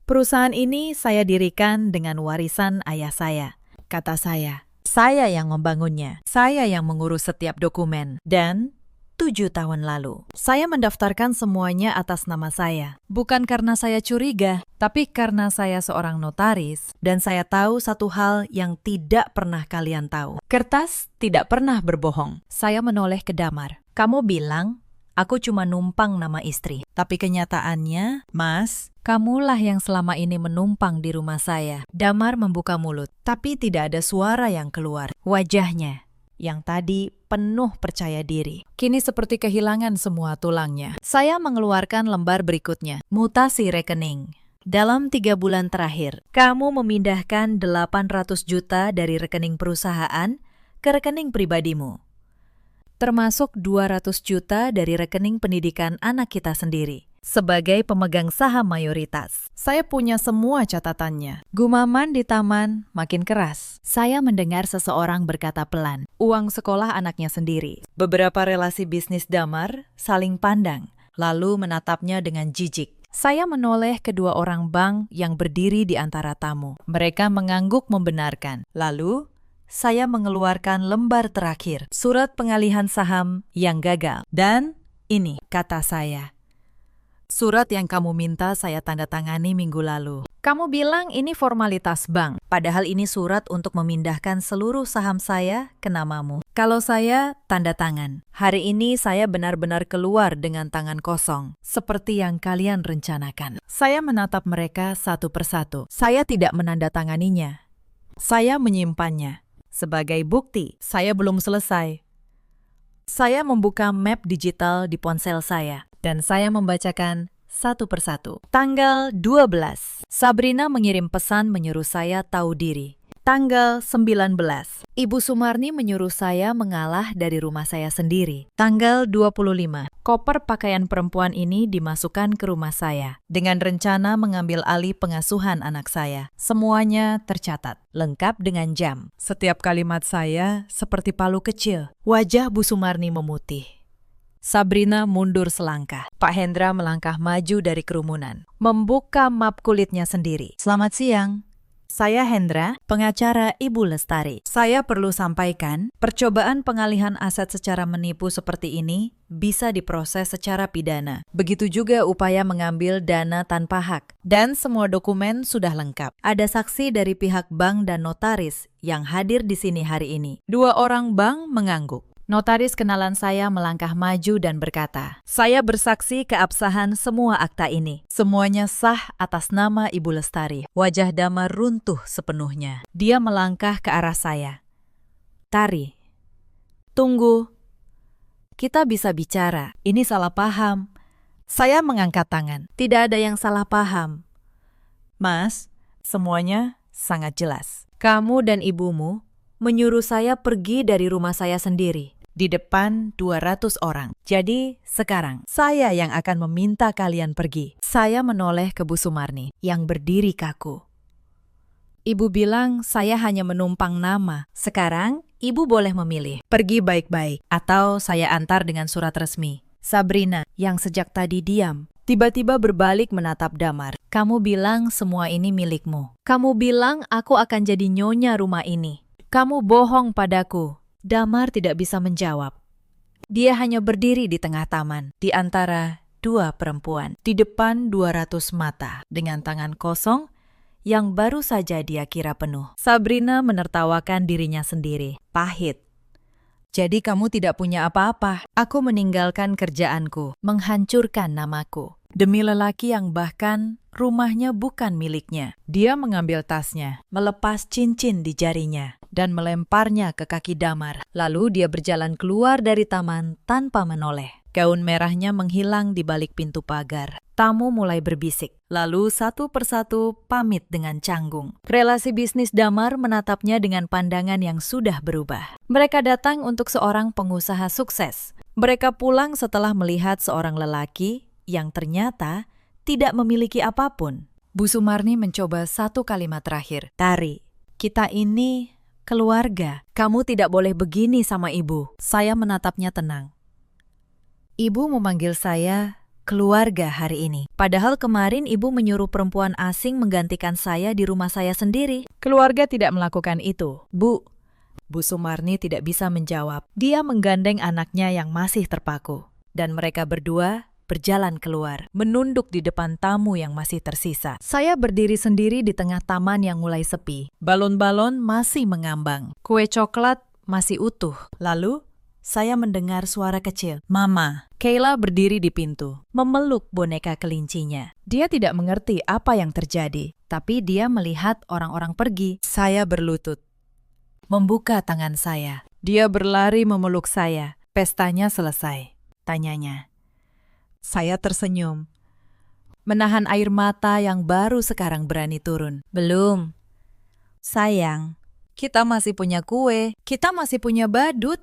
Perusahaan ini saya dirikan dengan warisan ayah saya. Kata saya. Saya yang membangunnya. Saya yang mengurus setiap dokumen. Dan 7 tahun lalu, saya mendaftarkan semuanya atas nama saya. Bukan karena saya curiga, tapi karena saya seorang notaris dan saya tahu satu hal yang tidak pernah kalian tahu. Kertas tidak pernah berbohong. Saya menoleh ke Damar. Kamu bilang, aku cuma numpang nama istri. Tapi kenyataannya, Mas, kamulah yang selama ini menumpang di rumah saya. Damar membuka mulut, tapi tidak ada suara yang keluar. Wajahnya yang tadi penuh percaya diri, kini seperti kehilangan semua tulangnya. Saya mengeluarkan lembar berikutnya, mutasi rekening. Dalam 3 bulan terakhir, kamu memindahkan 800 juta dari rekening perusahaan ke rekening pribadimu. Termasuk 200 juta dari rekening pendidikan anak kita sendiri. Sebagai pemegang saham mayoritas, saya punya semua catatannya. Gumaman di taman makin keras. Saya mendengar seseorang berkata pelan, uang sekolah anaknya sendiri. Beberapa relasi bisnis Damar saling pandang, lalu menatapnya dengan jijik. Saya menoleh kedua orang bank yang berdiri di antara tamu. Mereka mengangguk membenarkan. Lalu, saya mengeluarkan lembar terakhir, surat pengalihan saham yang gagal. Dan ini, kata saya. Surat yang kamu minta saya tanda tangani minggu lalu. Kamu bilang ini formalitas bank, padahal ini surat untuk memindahkan seluruh saham saya ke namamu. Kalau saya tanda tangan, hari ini saya benar-benar keluar dengan tangan kosong, seperti yang kalian rencanakan. Saya menatap mereka satu persatu. Saya tidak menandatanganinya. Saya menyimpannya. Sebagai bukti, saya belum selesai. Saya membuka map digital di ponsel saya. Dan saya membacakan satu persatu. Tanggal 12, Sabrina mengirim pesan menyuruh saya tahu diri. Tanggal 19, Ibu Sumarni menyuruh saya mengalah dari rumah saya sendiri. Tanggal 25, koper pakaian perempuan ini dimasukkan ke rumah saya dengan rencana mengambil alih pengasuhan anak saya. Semuanya tercatat, lengkap dengan jam. Setiap kalimat saya seperti palu kecil. Wajah Bu Sumarni memutih. Sabrina mundur selangkah. Pak Hendra melangkah maju dari kerumunan, membuka map kulitnya sendiri. Selamat siang. Saya Hendra, pengacara Ibu Lestari. Saya perlu sampaikan, percobaan pengalihan aset secara menipu seperti ini bisa diproses secara pidana. Begitu juga upaya mengambil dana tanpa hak. Dan semua dokumen sudah lengkap. Ada saksi dari pihak bank dan notaris yang hadir di sini hari ini. 2 orang bank mengangguk. Notaris kenalan saya melangkah maju dan berkata, "Saya bersaksi keabsahan semua akta ini. Semuanya sah atas nama Ibu Lestari." Wajah Damar runtuh sepenuhnya. Dia melangkah ke arah saya. "Tari, tunggu. Kita bisa bicara. Ini salah paham." Saya mengangkat tangan. Tidak ada yang salah paham. "Mas, semuanya sangat jelas. Kamu dan ibumu menyuruh saya pergi dari rumah saya sendiri di depan 200 orang. Jadi sekarang saya yang akan meminta kalian pergi." Saya menoleh ke Bu Sumarni yang berdiri kaku. "Ibu bilang saya hanya menumpang nama. Sekarang ibu boleh memilih. Pergi baik-baik atau saya antar dengan surat resmi." Sabrina yang sejak tadi diam tiba-tiba berbalik menatap Damar. "Kamu bilang semua ini milikmu. Kamu bilang aku akan jadi nyonya rumah ini. Kamu bohong padaku." Damar tidak bisa menjawab. Dia hanya berdiri di tengah taman, di antara 2 perempuan, di depan 200 mata, dengan tangan kosong yang baru saja dia kira penuh. Sabrina menertawakan dirinya sendiri. "Pahit. Jadi kamu tidak punya apa-apa. Aku meninggalkan kerjaanku, menghancurkan namaku, demi lelaki yang bahkan rumahnya bukan miliknya." Dia mengambil tasnya, melepas cincin di jarinya, dan melemparnya ke kaki Damar. Lalu dia berjalan keluar dari taman tanpa menoleh. Gaun merahnya menghilang di balik pintu pagar. Tamu mulai berbisik, lalu satu persatu pamit dengan canggung. Relasi bisnis Damar menatapnya dengan pandangan yang sudah berubah. Mereka datang untuk seorang pengusaha sukses. Mereka pulang setelah melihat seorang lelaki yang ternyata tidak memiliki apapun. Bu Sumarni mencoba satu kalimat terakhir. "Tari, kita ini keluarga. Kamu tidak boleh begini sama ibu." Saya menatapnya tenang. "Ibu memanggil saya keluarga hari ini. Padahal kemarin ibu menyuruh perempuan asing menggantikan saya di rumah saya sendiri." "Keluarga tidak melakukan itu, Bu." Bu Sumarni tidak bisa menjawab. Dia menggandeng anaknya yang masih terpaku. Dan mereka berdua berjalan keluar, menunduk di depan tamu yang masih tersisa. Saya berdiri sendiri di tengah taman yang mulai sepi. Balon-balon masih mengambang. Kue coklat masih utuh. Lalu, saya mendengar suara kecil. "Mama." Kayla berdiri di pintu, memeluk boneka kelincinya. Dia tidak mengerti apa yang terjadi, tapi dia melihat orang-orang pergi. Saya berlutut, membuka tangan saya. Dia berlari memeluk saya. "Pestanya selesai?" tanyanya. Saya tersenyum, menahan air mata yang baru sekarang berani turun. "Belum. Sayang, kita masih punya kue, kita masih punya badut,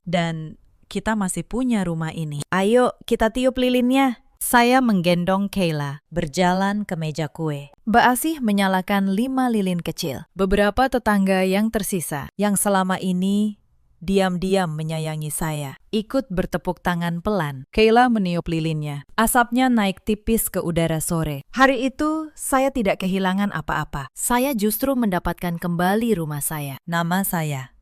dan kita masih punya rumah ini. Ayo kita tiup lilinnya." Saya menggendong Kayla, berjalan ke meja kue. Mbak Asih menyalakan 5 lilin kecil. Beberapa tetangga yang tersisa, yang selama ini diam-diam menyayangi saya, ikut bertepuk tangan pelan. Kayla meniup lilinnya. Asapnya naik tipis ke udara sore. Hari itu, saya tidak kehilangan apa-apa. Saya justru mendapatkan kembali rumah saya, nama saya,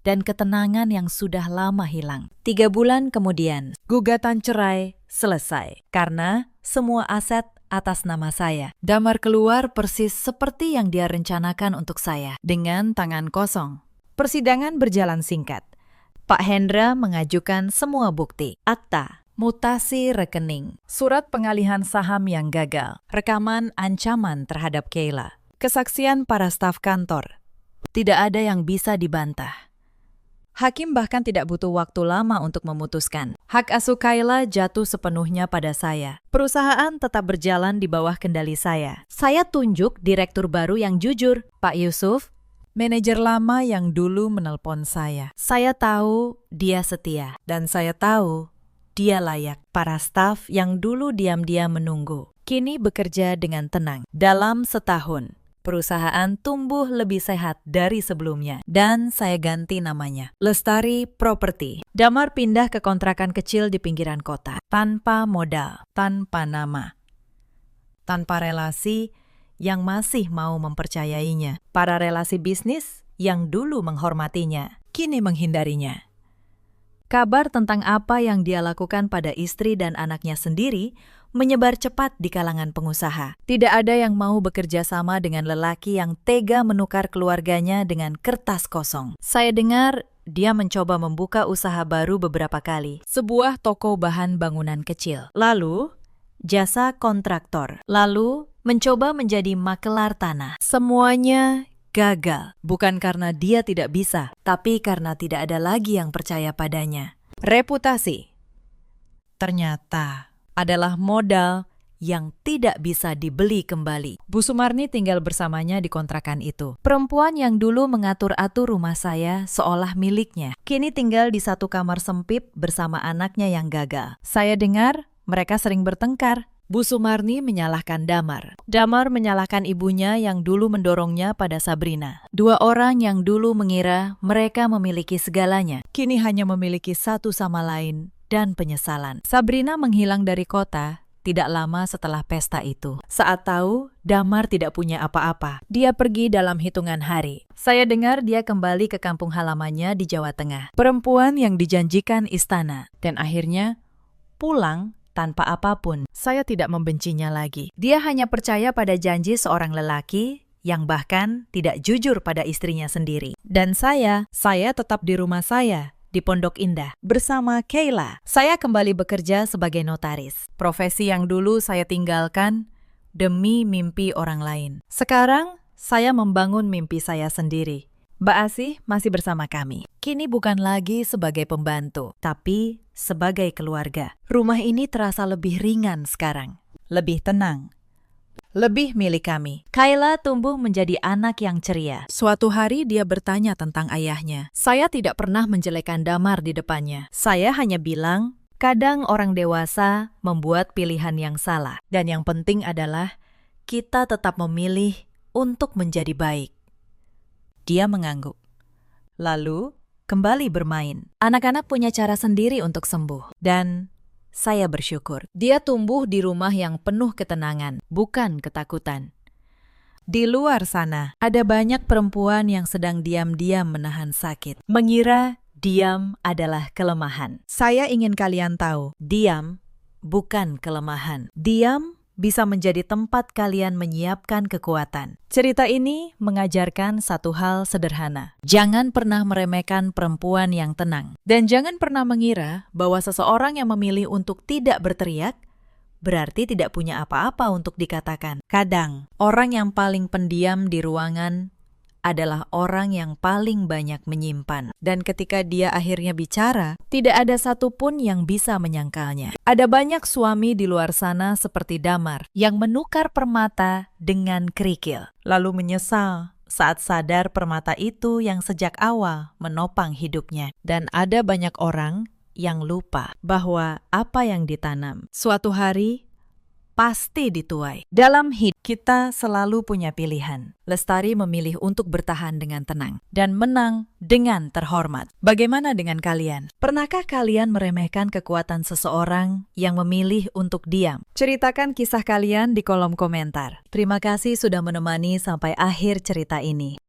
dan ketenangan yang sudah lama hilang. 3 bulan kemudian, gugatan cerai selesai karena semua aset atas nama saya. Damar keluar persis seperti yang dia rencanakan untuk saya, dengan tangan kosong. Persidangan berjalan singkat. Pak Hendra mengajukan semua bukti, akta, mutasi rekening, surat pengalihan saham yang gagal, rekaman ancaman terhadap Kayla, kesaksian para staf kantor. Tidak ada yang bisa dibantah. Hakim bahkan tidak butuh waktu lama untuk memutuskan. Hak asuh Kayla jatuh sepenuhnya pada saya. Perusahaan tetap berjalan di bawah kendali saya. Saya tunjuk direktur baru yang jujur, Pak Yusuf, manajer lama yang dulu menelpon saya. Saya tahu dia setia, dan saya tahu dia layak. Para staf yang dulu diam-diam menunggu, kini bekerja dengan tenang. Dalam setahun, perusahaan tumbuh lebih sehat dari sebelumnya, dan saya ganti namanya, Lestari Property. Damar pindah ke kontrakan kecil di pinggiran kota, tanpa modal, tanpa nama, tanpa relasi yang masih mau mempercayainya. Para relasi bisnis yang dulu menghormatinya, kini menghindarinya. Kabar tentang apa yang dia lakukan pada istri dan anaknya sendiri menyebar cepat di kalangan pengusaha. Tidak ada yang mau bekerja sama dengan lelaki yang tega menukar keluarganya dengan kertas kosong. Saya dengar dia mencoba membuka usaha baru beberapa kali. Sebuah toko bahan bangunan kecil. Lalu, jasa kontraktor. Lalu, mencoba menjadi makelar tanah. Semuanya gagal. Bukan karena dia tidak bisa, tapi karena tidak ada lagi yang percaya padanya. Reputasi ternyata adalah modal yang tidak bisa dibeli kembali. Bu Sumarni tinggal bersamanya di kontrakan itu. Perempuan yang dulu mengatur-atur rumah saya seolah miliknya, kini tinggal di satu kamar sempit bersama anaknya yang gagal. Saya dengar mereka sering bertengkar. Bu Sumarni menyalahkan Damar. Damar menyalahkan ibunya yang dulu mendorongnya pada Sabrina. Dua orang yang dulu mengira mereka memiliki segalanya, kini hanya memiliki satu sama lain dan penyesalan. Sabrina menghilang dari kota tidak lama setelah pesta itu. Saat tahu Damar tidak punya apa-apa, dia pergi dalam hitungan hari. Saya dengar dia kembali ke kampung halamannya di Jawa Tengah. Perempuan yang dijanjikan istana dan akhirnya pulang tanpa apapun. Saya tidak membencinya lagi. Dia hanya percaya pada janji seorang lelaki yang bahkan tidak jujur pada istrinya sendiri. Dan saya tetap di rumah saya di Pondok Indah bersama Kayla. Saya kembali bekerja sebagai notaris. Profesi yang dulu saya tinggalkan demi mimpi orang lain. Sekarang saya membangun mimpi saya sendiri. Mbak Asih masih bersama kami. Kini bukan lagi sebagai pembantu, tapi sebagai keluarga. Rumah ini terasa lebih ringan sekarang, lebih tenang, lebih milik kami. Kayla tumbuh menjadi anak yang ceria. Suatu hari dia bertanya tentang ayahnya. Saya tidak pernah menjelekkan Damar di depannya. Saya hanya bilang, kadang orang dewasa membuat pilihan yang salah. Dan yang penting adalah kita tetap memilih untuk menjadi baik. Dia mengangguk. Lalu, kembali bermain. Anak-anak punya cara sendiri untuk sembuh. Dan saya bersyukur. Dia tumbuh di rumah yang penuh ketenangan, bukan ketakutan. Di luar sana, ada banyak perempuan yang sedang diam-diam menahan sakit. Mengira diam adalah kelemahan. Saya ingin kalian tahu, diam bukan kelemahan. Diam bisa menjadi tempat kalian menyiapkan kekuatan. Cerita ini mengajarkan satu hal sederhana. Jangan pernah meremehkan perempuan yang tenang. Dan jangan pernah mengira bahwa seseorang yang memilih untuk tidak berteriak berarti tidak punya apa-apa untuk dikatakan. Kadang, orang yang paling pendiam di ruangan adalah orang yang paling banyak menyimpan. Dan ketika dia akhirnya bicara, tidak ada satupun yang bisa menyangkalnya. Ada banyak suami di luar sana seperti Damar yang menukar permata dengan kerikil, lalu menyesal saat sadar permata itu yang sejak awal menopang hidupnya. Dan ada banyak orang yang lupa bahwa apa yang ditanam suatu hari pasti dituai. Dalam hidup kita selalu punya pilihan. Lestari memilih untuk bertahan dengan tenang dan menang dengan terhormat. Bagaimana dengan kalian? Pernahkah kalian meremehkan kekuatan seseorang yang memilih untuk diam? Ceritakan kisah kalian di kolom komentar. Terima kasih sudah menemani sampai akhir cerita ini.